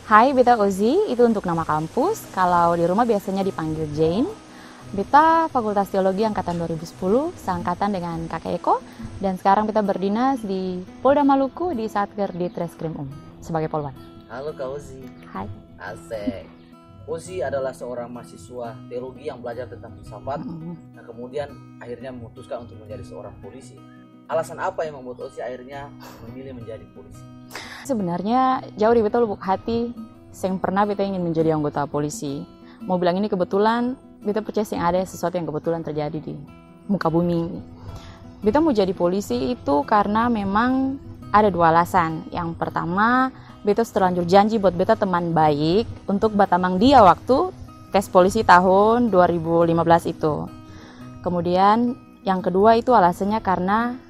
Hai, beta Ozi, itu untuk nama kampus. Kalau di rumah biasanya dipanggil Jane. Beta Fakultas Teologi Angkatan 2010, seangkatan dengan Kakak Eko. Dan sekarang beta berdinas di Polda Maluku di Satker di Treskrim sebagai Polwan. Halo Kak Ozi. Hai. Asik. Ozi adalah seorang mahasiswa teologi yang belajar tentang filsafat. Nah, kemudian akhirnya memutuskan untuk menjadi seorang polisi. Alasan apa yang membuat Ozi akhirnya memilih menjadi polisi? Sebenarnya jauh di beta lubuk hati, yang pernah beta ingin menjadi anggota polisi. Mau bilang ini kebetulan, beta percaya yang ada sesuatu yang kebetulan terjadi di muka bumi ini. Beta mau jadi polisi itu karena memang ada dua alasan. Yang pertama, beta terlanjur janji buat beta teman baik untuk batamang dia waktu tes polisi tahun 2015 itu. Kemudian yang kedua itu alasannya karena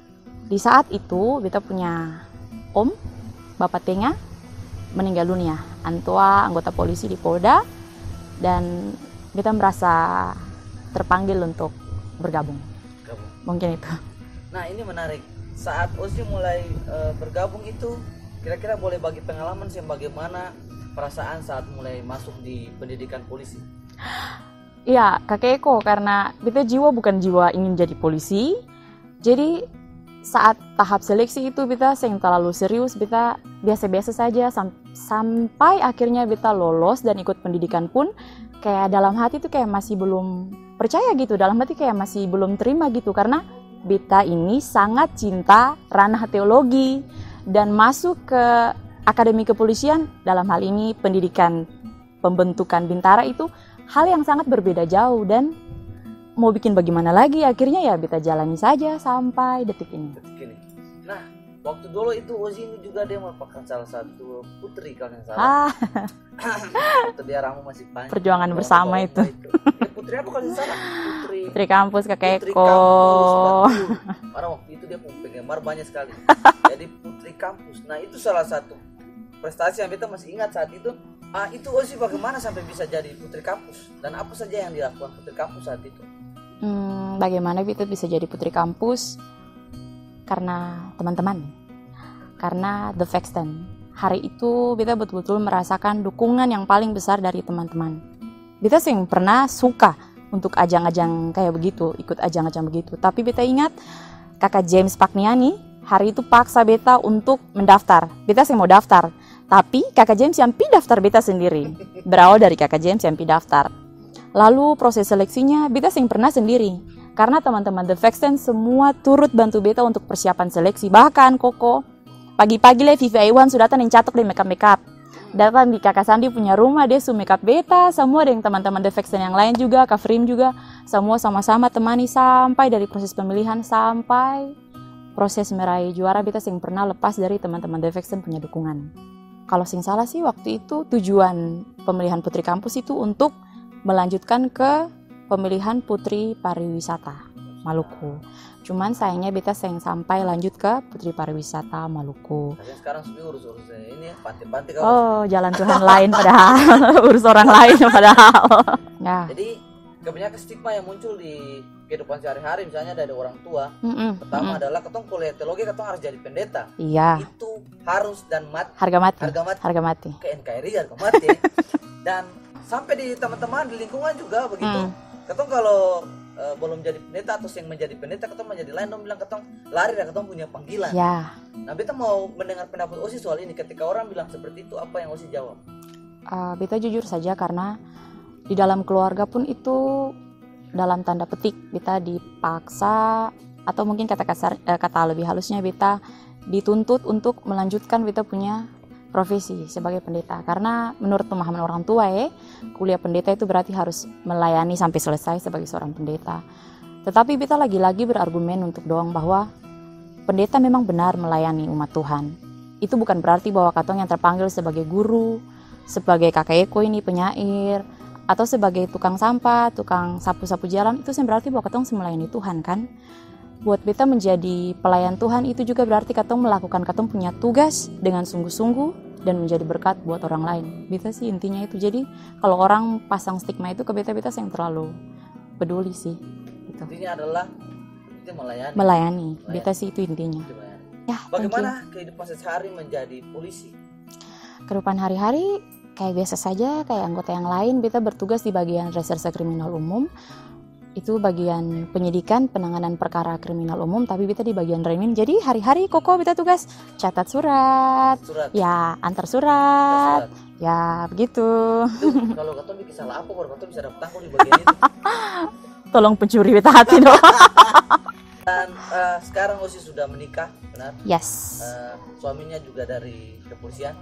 di saat itu beta punya om, Bapak Tenga, meninggal dunia. Antua anggota polisi di Polda, dan beta merasa terpanggil untuk bergabung. Mungkin itu. Nah, ini menarik. Saat Ozi mulai bergabung itu, kira-kira boleh bagi pengalaman sih bagaimana perasaan saat mulai masuk di pendidikan polisi? Iya, Kakek Eko, karena beta jiwa bukan jiwa ingin jadi polisi. Jadi saat tahap seleksi itu beta yang terlalu serius, beta biasa-biasa saja sampai akhirnya beta lolos dan ikut pendidikan pun kayak dalam hati tuh kayak masih belum percaya gitu, dalam hati kayak masih belum terima gitu, karena beta ini sangat cinta ranah teologi dan masuk ke akademi kepolisian, dalam hal ini pendidikan pembentukan bintara itu hal yang sangat berbeda jauh, dan mau bikin bagaimana lagi, akhirnya ya beta jalani saja sampai detik ini. Nah, waktu dulu itu Ozi ini juga dia merupakan salah satu putri kalau yang salah. Waktu dia rambut masih panjang. Perjuangan bersama itu. Putri apa kalau yang salah? Putri kampus Kakek Eko. Karena waktu itu dia penggemar banyak sekali. Jadi putri kampus. Nah, itu salah satu prestasi yang beta masih ingat saat itu. Itu Ozi bagaimana sampai bisa jadi putri kampus, dan apa saja yang dilakukan putri kampus saat itu? Bagaimana beta bisa jadi putri kampus? Karena teman-teman, karena The Faxten. Hari itu beta betul-betul merasakan dukungan yang paling besar dari teman-teman. Beta sih pernah suka untuk ajang-ajang kayak begitu, ikut ajang-ajang begitu. Tapi beta ingat kakak James Pakniani hari itu paksa beta untuk mendaftar. Beta sih mau daftar, tapi kakak James yang pi daftar beta sendiri. Berawal dari kakak James yang pi daftar. Lalu proses seleksinya beta sing pernah sendiri. Karena teman-teman The Faxten semua turut bantu beta untuk persiapan seleksi. Bahkan Koko, pagi-pagi le Vivi Aiwan sudah datang yang catok di makeup. Datang di kakak Sandi punya rumah, dia su makeup beta. Semua dengan teman-teman The Faxten yang lain juga, Kak Frim juga. Semua sama-sama temani sampai dari proses pemilihan sampai proses meraih juara. Beta sing pernah lepas dari teman-teman The Faxten punya dukungan. Kalau sing salah sih waktu itu tujuan pemilihan putri kampus itu untuk melanjutkan ke pemilihan putri pariwisata Maluku. Cuman sayangnya beta sayang sampai lanjut ke putri pariwisata Maluku. Sekarang sebenarnya urus ini ya, pantai-pantai kalau. Oh, jalan Tuhan lain padahal urus orang lain padahal. Ya. Jadi kebanyakan stigma yang muncul di kehidupan sehari-hari, misalnya dari orang tua. Pertama adalah ketong kuliah teologi, ketong harus jadi pendeta. Iya. Itu harus dan harga mati. Harga mati. Ke NKRI harga mati. Dan sampai di teman-teman di lingkungan juga begitu. Ketong kalau belum jadi pendeta atau yang menjadi pendeta, ketong menjadi lain, dong bilang ketong lari dan ketong punya panggilan. Ya. Nah, beta mau mendengar pendapat Ozi soal ini. Ketika orang bilang seperti itu, apa yang Ozi jawab? Beta jujur saja, karena di dalam keluarga pun itu dalam tanda petik beta dipaksa, atau mungkin kata lebih halusnya beta dituntut untuk melanjutkan beta punya profesi sebagai pendeta. Karena menurut pemahaman orang tua kuliah pendeta itu berarti harus melayani sampai selesai sebagai seorang pendeta. Tetapi beta lagi-lagi berargumen untuk doang bahwa pendeta memang benar melayani umat Tuhan. Itu bukan berarti bahwa katong yang terpanggil sebagai guru, sebagai kakak Eko ini penyair, atau sebagai tukang sampah, tukang sapu-sapu jalan, itu berarti bahwa katong melayani Tuhan kan. Buat beta menjadi pelayan Tuhan itu juga berarti katong melakukan katong punya tugas dengan sungguh-sungguh dan menjadi berkat buat orang lain. Beta sih intinya itu. Jadi kalau orang pasang stigma itu ke beta yang terlalu peduli sih. Gitu. Intinya adalah itu melayani. Beta sih itu intinya. Ya, bagaimana kehidupan sehari menjadi polisi? Kehidupan hari-hari kayak biasa saja, kayak anggota yang lain. Beta bertugas di bagian reserse kriminal umum. Itu bagian penyidikan, penanganan perkara kriminal umum, tapi beta di bagian remin. Jadi hari-hari koko beta tugas catat surat, ya antar surat, ya begitu. Itu kalau katong bikin salah apa baru katong bisa dapat tanggung di bagian itu. Tolong pencuri beta hati dong. Dan sekarang Osi sudah menikah, benar? Yes. Suaminya juga dari kepolisian.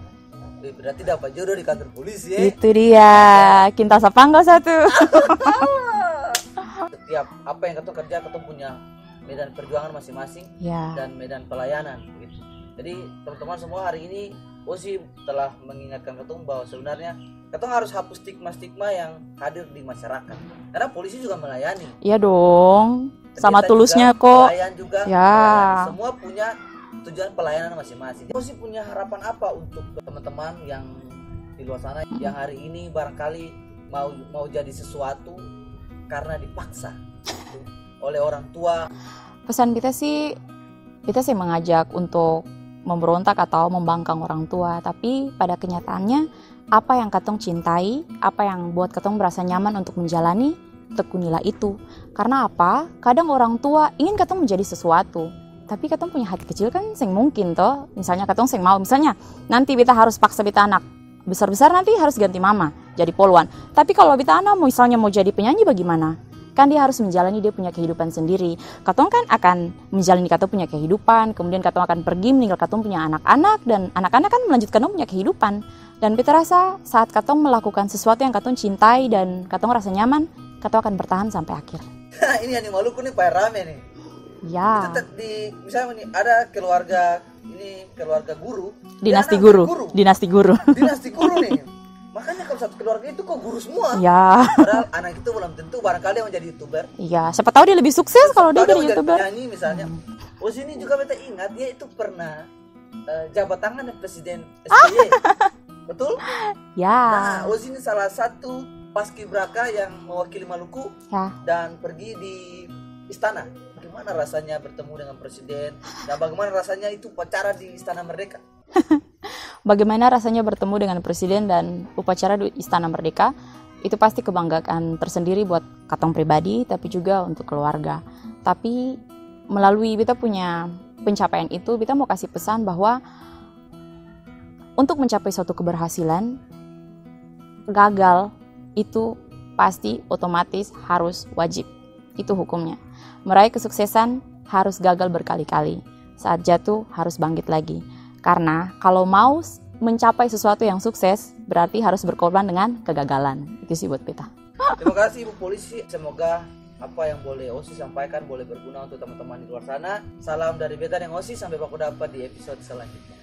Berarti dapat jodoh di kantor polisi ya? Itu dia, Kinta Sapanggo satu. Setiap apa yang katong kerja, katong punya medan perjuangan masing-masing Ya. dan medan pelayanan gitu. Jadi teman-teman semua, hari ini Osi telah mengingatkan katong bahwa sebenarnya katong harus hapus stigma-stigma yang hadir di masyarakat. Karena polisi juga melayani. Iya dong, sama Pendeta tulusnya juga, kok. Pelayan juga Ya. melayani. Semua punya tujuan pelayanan masing-masing. Osi punya harapan apa untuk teman-teman yang di luar sana yang hari ini barangkali mau jadi sesuatu karena dipaksa gitu, oleh orang tua. Pesan kita sih mengajak untuk memberontak atau membangkang orang tua, tapi pada kenyataannya apa yang katong cintai, apa yang buat katong merasa nyaman untuk menjalani, tekunilah itu. Karena apa? Kadang orang tua ingin katong menjadi sesuatu, tapi katong punya hati kecil kan sing mungkin toh. Misalnya katong sing mau, misalnya nanti beta harus paksa beta anak besar-besar nanti harus ganti mama jadi poluan. Tapi kalau beta anak misalnya mau jadi penyanyi bagaimana? Kan dia harus menjalani, dia punya kehidupan sendiri. Katong kan akan menjalani, katong punya kehidupan, kemudian katong akan pergi meninggal, katong punya anak-anak, dan anak-anak kan melanjutkan punya kehidupan. Dan beta rasa saat katong melakukan sesuatu yang katong cintai dan katong rasa nyaman, katong akan bertahan sampai akhir. Ini yang di Maluku nih Pak Rame nih. Ya. Itu misalnya nih ada keluarga guru, Dinasti dia anak guru. Dinasti guru. dinasti guru nih. Makanya kalau satu keluarga itu kok guru semua. Ya. Padahal anak itu belum tentu barangkali yang menjadi YouTuber. Iya, siapa tahu dia lebih sukses kalau dia jadi YouTuber. Penyanyi misalnya. Oh, sini juga beta ingat dia itu pernah jabat tangan dengan Presiden SBY. Betul? Ya. Nah, Ozi ini salah satu paskibraka yang mewakili Maluku Ya. dan pergi di istana. Bagaimana rasanya bertemu dengan presiden dan bagaimana rasanya itu upacara di Istana Merdeka? Bagaimana rasanya bertemu dengan presiden dan upacara di Istana Merdeka? Itu pasti kebanggaan tersendiri buat katong pribadi, tapi juga untuk keluarga. Tapi melalui beta punya pencapaian itu, beta mau kasih pesan bahwa untuk mencapai suatu keberhasilan, gagal itu pasti otomatis harus wajib. Itu hukumnya. Meraih kesuksesan harus gagal berkali-kali. Saat jatuh harus bangkit lagi. Karena kalau mau mencapai sesuatu yang sukses, berarti harus berkorban dengan kegagalan. Itu sih buat beta. Terima kasih Ibu Polisi. Semoga apa yang boleh Osi sampaikan boleh berguna untuk teman-teman di luar sana. Salam dari beta dan Osi, sampai baku dapat di episode selanjutnya.